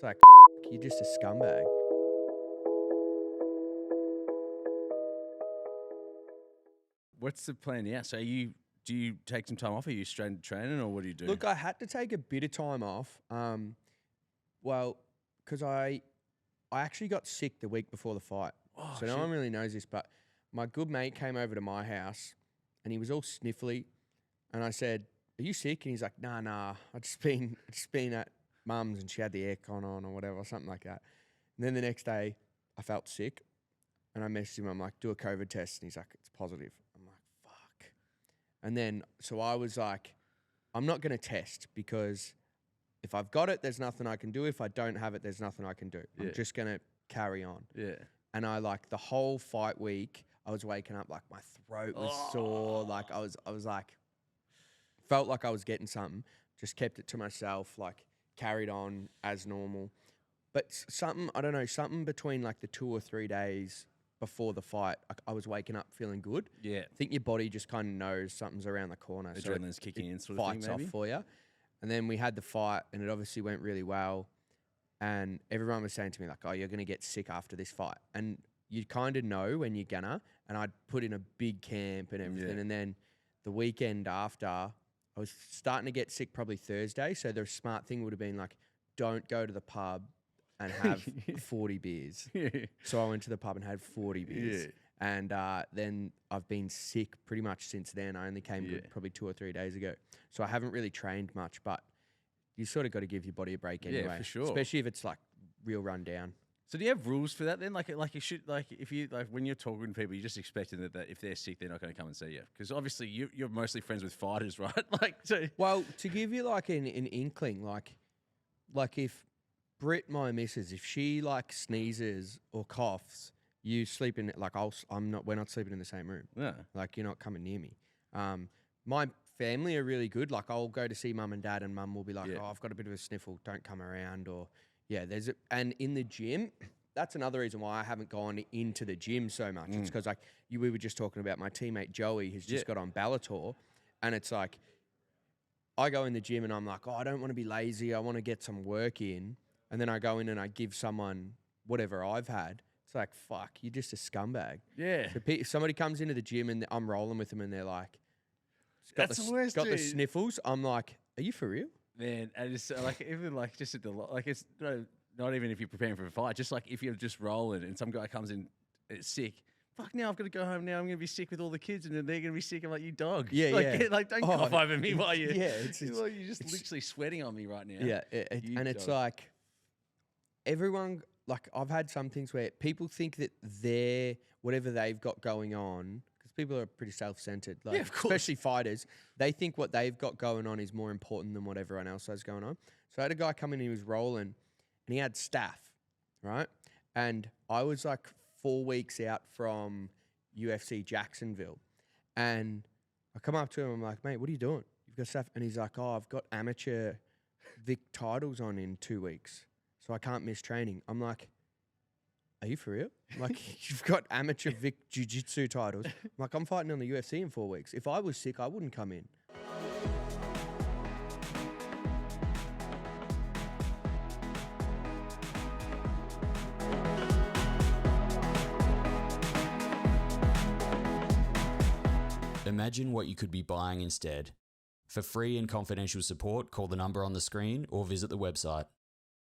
It's like, you're just a scumbag. What's the plan? Yeah. So do you take some time off? Are you straight into training, or what do you do? Look, I had to take a bit of time off. Well, because I actually got sick the week before the fight. Oh, so no one really knows this, but my good mate came over to my house and he was all sniffly. And I said, "Are you sick?" And he's like, nah. I just been at mum's and she had the aircon on or whatever, or something like that. And then the next day I felt sick and I messaged him. I'm like, "Do a COVID test." And he's like, "It's positive." I'm like, fuck. And then, so I was like, I'm not going to test because if I've got it, there's nothing I can do. If I don't have it, there's nothing I can do. Yeah. I'm just going to carry on. Yeah. And I the whole fight week, I was waking up like my throat was sore. Like I was like, felt like I was getting something. Just kept it to myself, like carried on as normal. But something, I don't know, something between like the 2 or 3 days before the fight, I was waking up feeling good. Yeah. I think your body just kind of knows something's around the corner. Adrenaline's kicking in, sort of of thing, fights off for you. And then we had the fight and it obviously went really well. And everyone was saying to me like, "Oh, you're going to get sick after this fight." And you kind of know when you're gonna. And I'd put in a big camp and everything. Yeah. And then the weekend after, I was starting to get sick probably Thursday. So the smart thing would have been like, don't go to the pub and have 40 beers. Yeah. So I went to the pub and had 40 beers. Yeah. And then I've been sick pretty much since then. I only came good probably 2 or 3 days ago. So I haven't really trained much, but you sort of got to give your body a break anyway. Yeah, for sure. Especially if it's like real run down. So do you have rules for that then? Like you should, like if you, like when you're talking to people, you're just expecting that if they're sick, they're not going to come and see you. Because obviously you're mostly friends with fighters, right? Well, to give you like an inkling, like if Britt, my missus, if she like sneezes or coughs, you sleep in it. Like we're not sleeping in the same room. Yeah. Like you're not coming near me. My family are really good. Like I'll go to see mum and dad and mum will be like, "Oh, I've got a bit of a sniffle. Don't come around." Or and in the gym, that's another reason why I haven't gone into the gym so much. It's because we were just talking about my teammate Joey who's just got on Bellator, and it's like I go in the gym and I'm like, "Oh, I don't want to be lazy. I want to get some work in." And then I go in and I give someone whatever I've had. It's like, fuck, you're just a scumbag. Yeah. So if somebody comes into the gym and I'm rolling with them and they're like, That's the worst, got the dude. sniffles, I'm like, are you for real? Man, and it's like even like just at the like it's not even if you're preparing for a fight, just like if you're just rolling and some guy comes in sick. Fuck! Now I've got to go home. Now I'm going to be sick with all the kids, and then they're going to be sick. I'm like, you dog. Yeah, Like don't cough over me while you. Yeah, you're just literally sweating on me right now. Yeah, it's like everyone. Like I've had some things where people think that whatever they've got going on, because people are pretty self-centered. Like, yeah, of course. Especially fighters, they think what they've got going on is more important than what everyone else has going on. So I had a guy come in, he was rolling, and he had staph, right? And I was like 4 weeks out from UFC Jacksonville, and I come up to him, I'm like, "Mate, what are you doing? You've got staph?" And he's like, "Oh, I've got amateur Vic titles on in 2 weeks. So I can't miss training." I'm like, "Are you for real? Like, you've got amateur Vic jiu-jitsu titles." I'm like, "I'm fighting on the UFC in 4 weeks. If I was sick, I wouldn't come in." Imagine what you could be buying instead. For free and confidential support, call the number on the screen or visit the website.